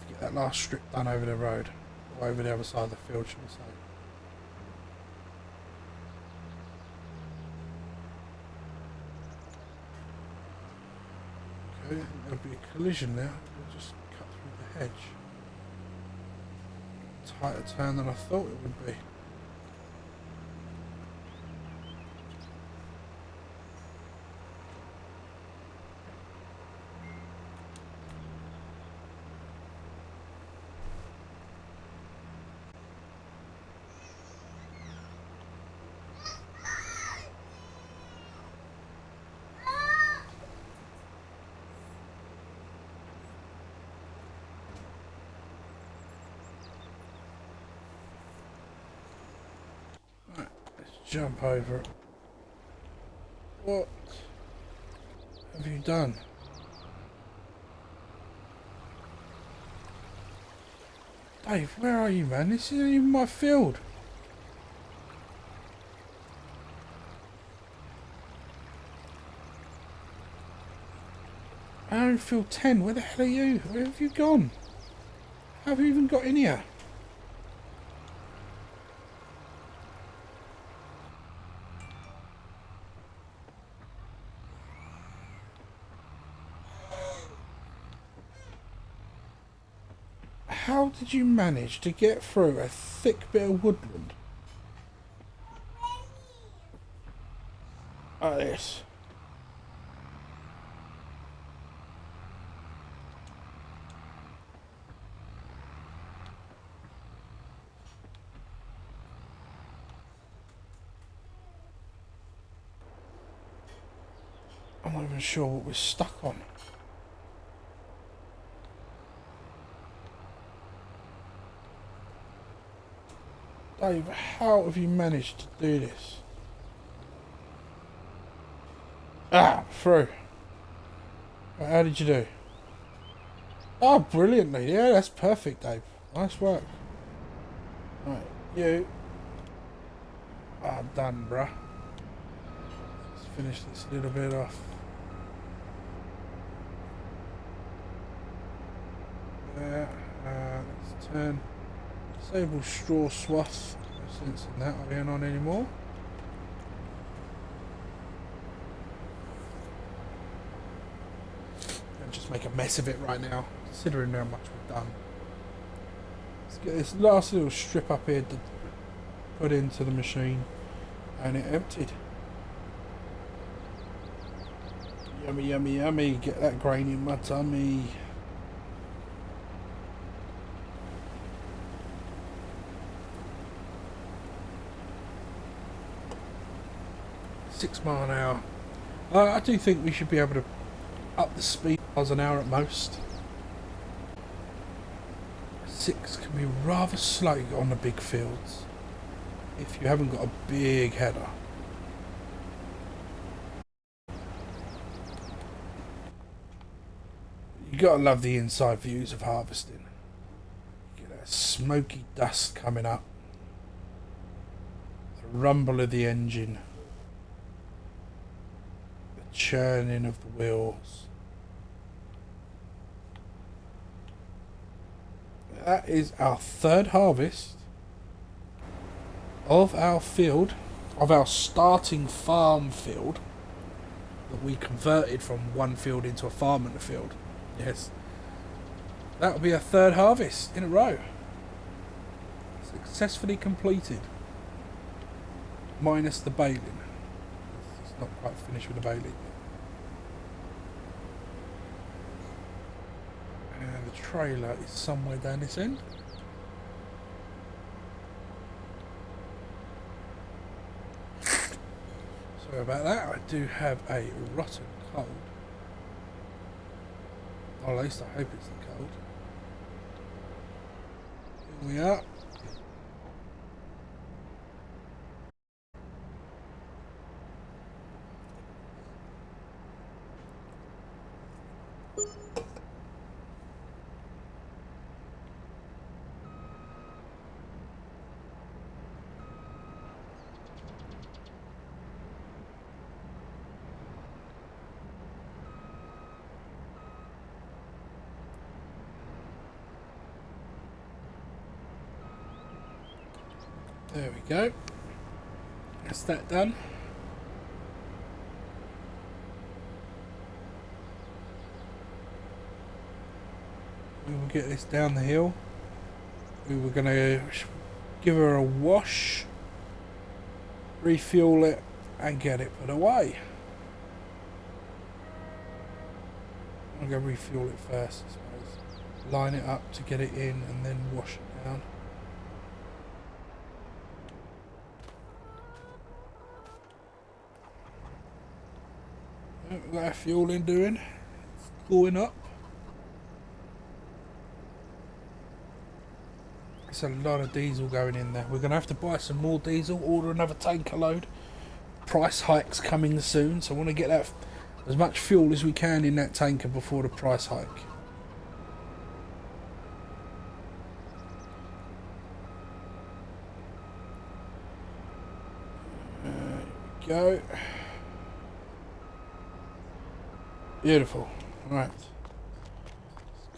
Get that last strip done over the road, or over the other side of the field, should we say. Okay, I think there'll be a collision now. We'll just cut through the hedge. Tighter turn than I thought it would be. Jump over it. What have you done? Dave, where are you, man? This isn't even my field. I'm in field 10. Where the hell are you? Where have you gone? How have you even got in here? How did you manage to get through a thick bit of woodland? Like this. I'm not even sure what we're stuck on. Dave, how have you managed to do this? Ah, through. Right, how did you do? Oh, brilliantly. Yeah, that's perfect, Dave. Nice work. Right, you are done, bruh. Let's finish this little bit off. There, let's turn. Disable straw swath. No sense in that going on anymore. And just make a mess of it right now, considering how much we've done. Let's get this last little strip up here to put into the machine, and it emptied. Yummy, yummy, yummy. Get that grain in my tummy. .6 miles an hour. I do think we should be able to up the speed miles an hour at most. 6 can be rather slow on the big fields if you haven't got a big header. You gotta love the inside views of harvesting. Get that smoky dust coming up, the rumble of the engine, churning of the wheels. That is our third harvest of our field, of our starting farm field that we converted from one field into a farm in the field. Yes, that'll be our third harvest in a row. Successfully completed, minus the baling. It's not quite finished with the baling. And the trailer is somewhere down this end. Sorry about that. I do have a rotten cold. Or at least I hope it's the cold. Here we are. There we go. That's that done. We will get this down the hill. We were going to give her a wash, refuel it, and get it put away. I'm going to refuel it first, I suppose. Line it up to get it in and then wash it down. We've got our fueling doing. It's going up. It's a lot of diesel going in there. We're going to have to buy some more diesel, order another tanker load. Price hikes coming soon, so I want to get that as much fuel as we can in that tanker before the price hike. There we go. Beautiful. Right. Let's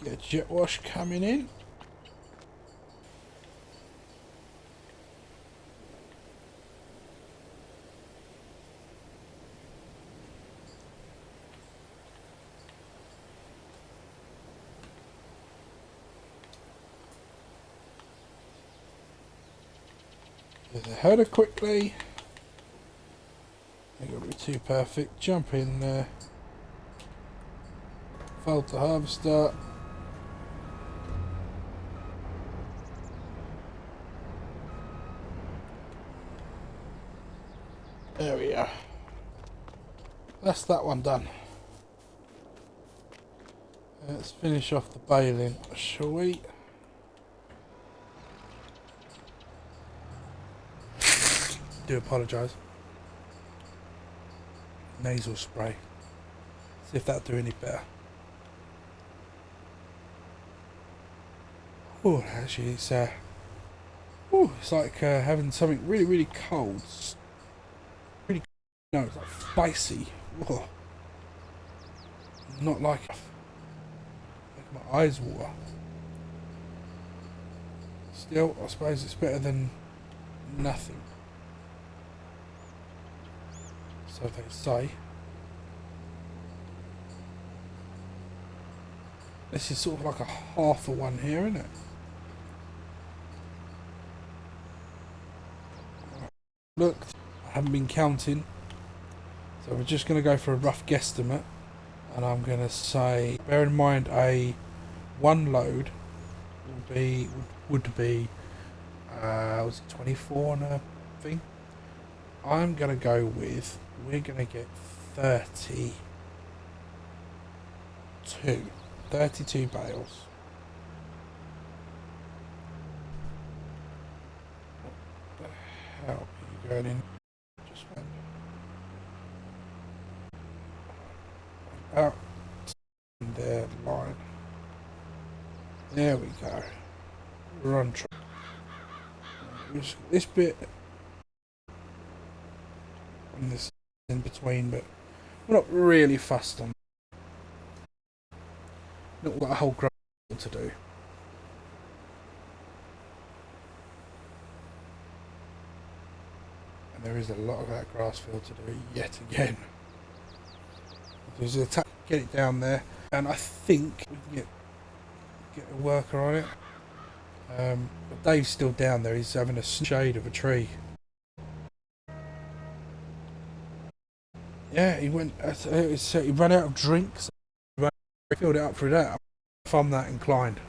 get a jet wash coming in. Get the header quickly. Ain't got to be too perfect. Jump in there. Fold the harvester. There we are. That's that one done. Let's finish off the baling, shall we? Do apologise. Nasal spray. See if that'll do any better. Oh, actually, it's like having something really, really cold. Really, no, it's like spicy. Oh. Not like my eyes water. Still, I suppose it's better than nothing. So they say. This is sort of like a half a one here, isn't it? Look, I haven't been counting, so we're just going to go for a rough guesstimate, and I'm going to say, bear in mind a one load would be was it 24 on a thing? I'm going to go with, we're going to get 32 bales. What the hell are you going in? Just went out there, line. There we go. We're on track. This bit and this in between, but we're not really fussed on. Not got a whole grass to do. And there is a lot of that grass field to do yet again. There's a get it down there, and I think we can get a worker on it. But Dave's still down there. He's having a shade of a tree. Yeah, he went. He ran out of drinks. He filled it up through that. If I'm that inclined.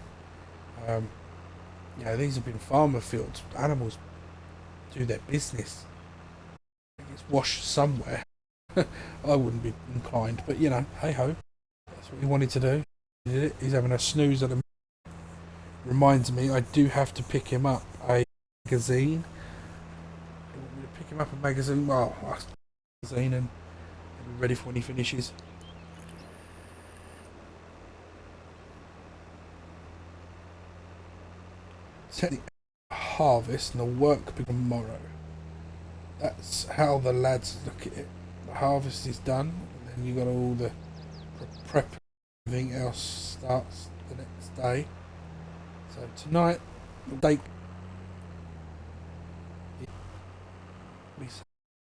Yeah, these have been farmer fields. Animals do their business. It's washed somewhere. I wouldn't be inclined, but you know, hey ho. That's what he wanted to do. He did it. He's having a snooze at the. Reminds me, I do have to pick him up a magazine. You want me to pick him up a magazine? Well, a magazine, and he'll be ready for when he finishes. Technically, harvest and the work begins tomorrow. That's how the lads look at it. The harvest is done, and then you got all the prep. Everything else starts the next day. So tonight, the date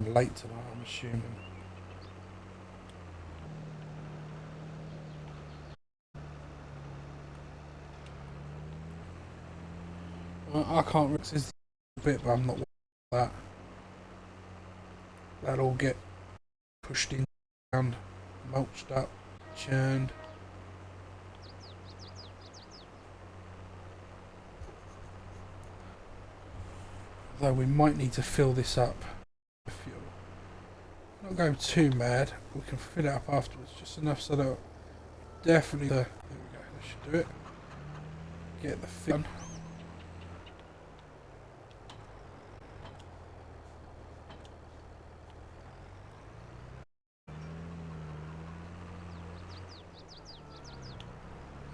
late tonight, I'm assuming. I can't resist a bit, but I'm not that. That'll all get pushed in, down, mulched up, churned. Though we might need to fill this up. Not going too mad. We can fill it up afterwards, just enough so that definitely. There we go. That should do it. Get the fill on.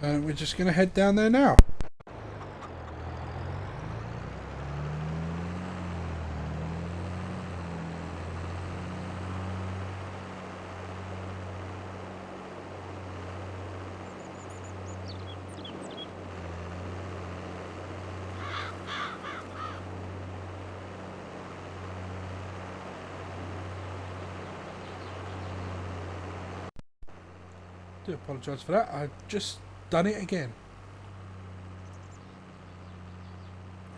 And we're just going to head down there now. I do apologise for that. I've just done it again.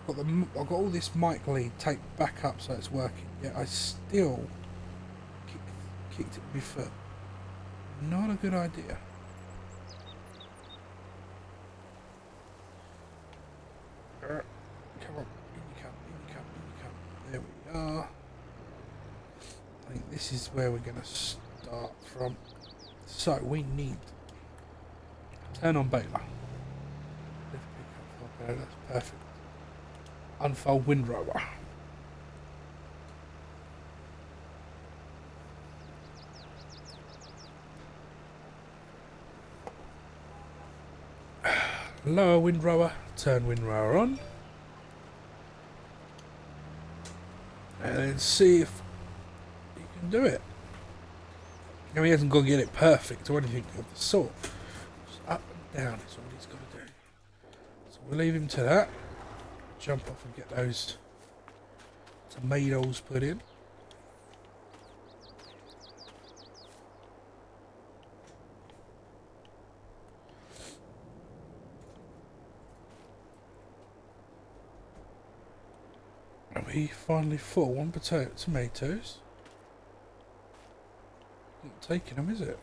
I've got all this mic lead taped back up so it's working. Yet I still kicked it with my foot. Not a good idea. Come on, in you come, in you come, in you come. There we are. I think this is where we're going to start from. So we need turn on baler. That's perfect. Unfold windrower. Lower windrower, turn windrower on. And then see if you can do it. Now he hasn't got to get it perfect or anything of the sort. Just up and down is all he's got to do. So we'll leave him to that. Jump off and get those tomatoes put in. Are we finally full on tomatoes? Not taking them, is it?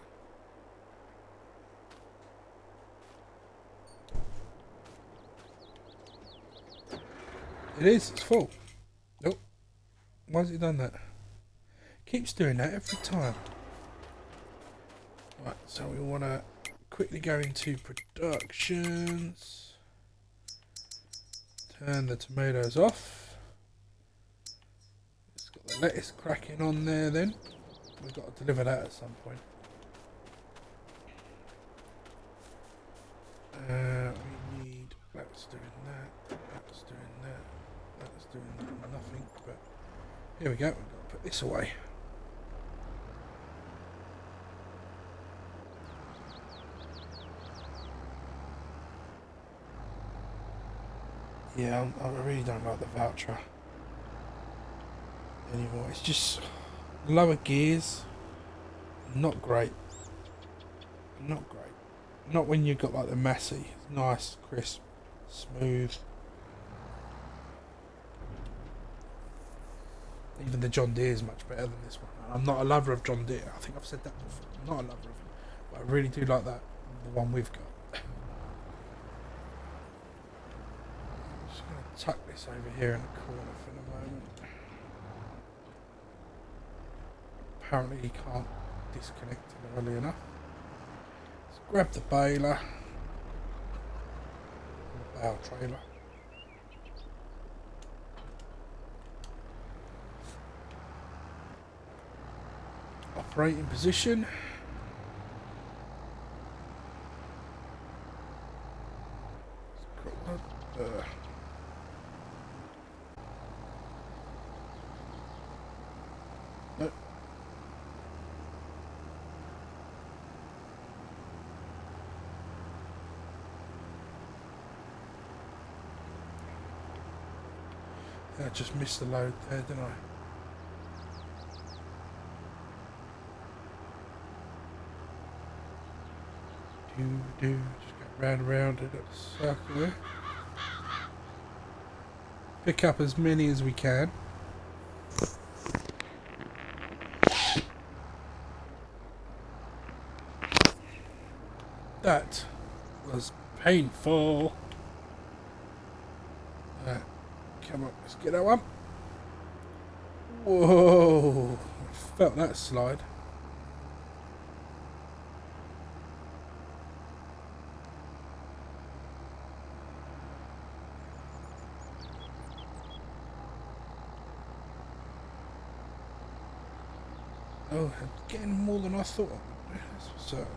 It is, it's full. Nope. Why has it done that? Keeps doing that every time. Right, so we want to quickly go into productions. Turn the tomatoes off. It's got the lettuce cracking on there then. We've got to deliver that at some point. We need, that's doing that, that's doing that, that's doing nothing, but here we go, we've got to put this away. Yeah, I really don't like the voucher anymore. It's just lower gears, not great. Not great. Not when you've got like the Massey. It's nice, crisp, smooth. Even the John Deere is much better than this one. I'm not a lover of John Deere. I think I've said that before. I'm not a lover of him, but I really do like that. The one we've got. I'm just going to tuck this over here in the corner for the moment. Apparently he can't disconnect it early enough. Let's grab the baler. The bale trailer. Operating position. No. I just missed the load there, didn't I? Just go round and round in a circle here. Pick up as many as we can. That was painful. Come on, let's get that one. Whoa! I felt that slide. Oh, I'm getting more than I thought I would do. That's for certain.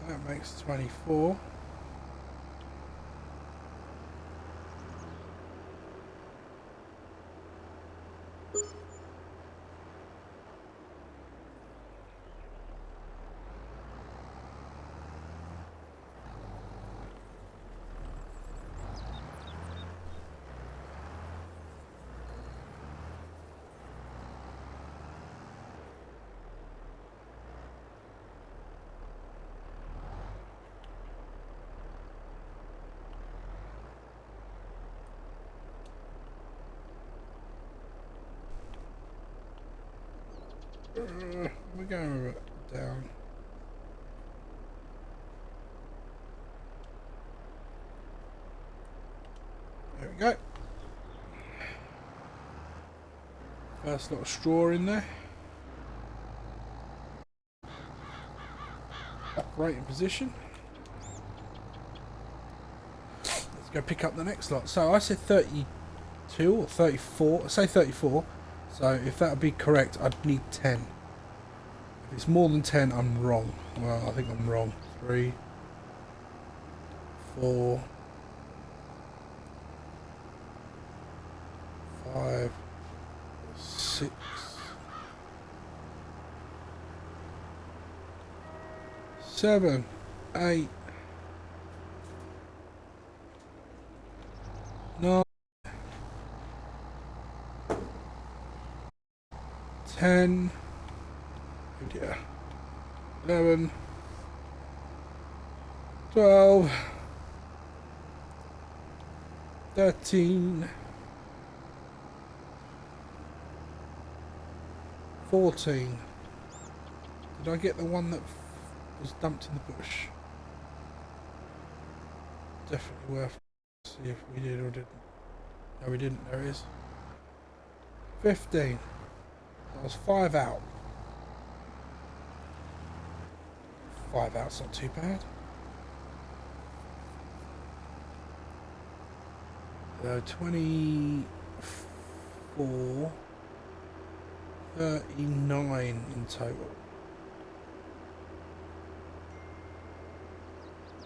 That makes 24. We're going down. There we go. First lot of straw in there. Upright in position. Let's go pick up the next lot. So I said 32 or 34. I say 34. So if that would be correct, I'd need 10. If it's more than 10, I'm wrong. Well, I think I'm wrong. 3, 4, 5, 6, 7, 8, 9, 10, oh dear, 11, 12, 13, 14. Did I get the one that was dumped in the bush? Definitely worth it. See if we did or didn't. No, we didn't. There it is. 15. That was 5 out. 5 out's not too bad. 24, 39 in total.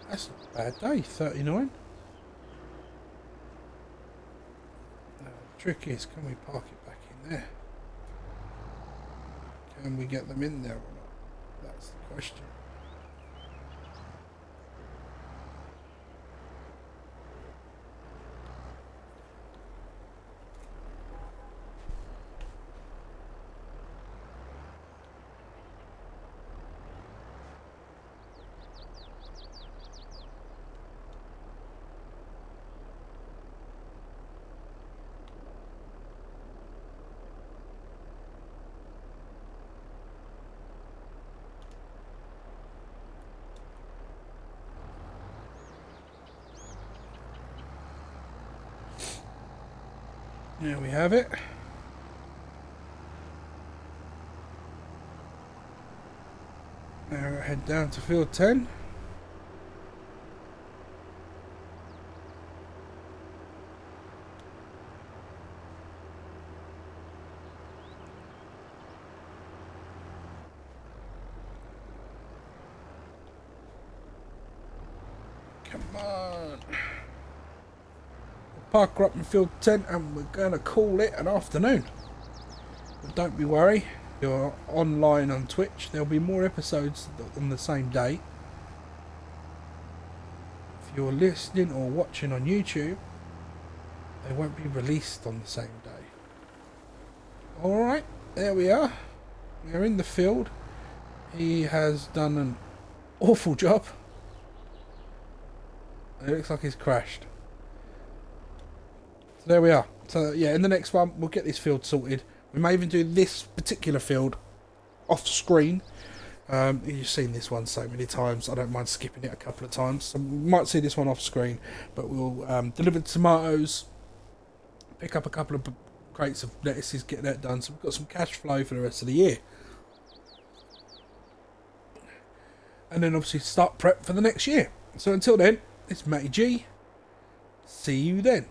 That's not a bad day, 39. The trick is, can we park it back in there? Can we get them in there or not? That's the question. There we have it. Now I head down to field 10. Come on. Park her up in field 10 and we're going to call it an afternoon. But don't be worried, you're online on Twitch, there'll be more episodes on the same day. If you're listening or watching on YouTube, they won't be released on the same day. Alright, there we are. They're in the field. He has done an awful job. It looks like he's crashed. So there we are. So yeah, in the next one we'll get this field sorted. We may even do this particular field off screen. You've seen this one so many times, I don't mind skipping it a couple of times. So we might see this one off screen, but we'll deliver the tomatoes, pick up a couple of crates of lettuces, get that done, so we've got some cash flow for the rest of the year. And then obviously start prep for the next year. So until then, it's Matty G. See you then.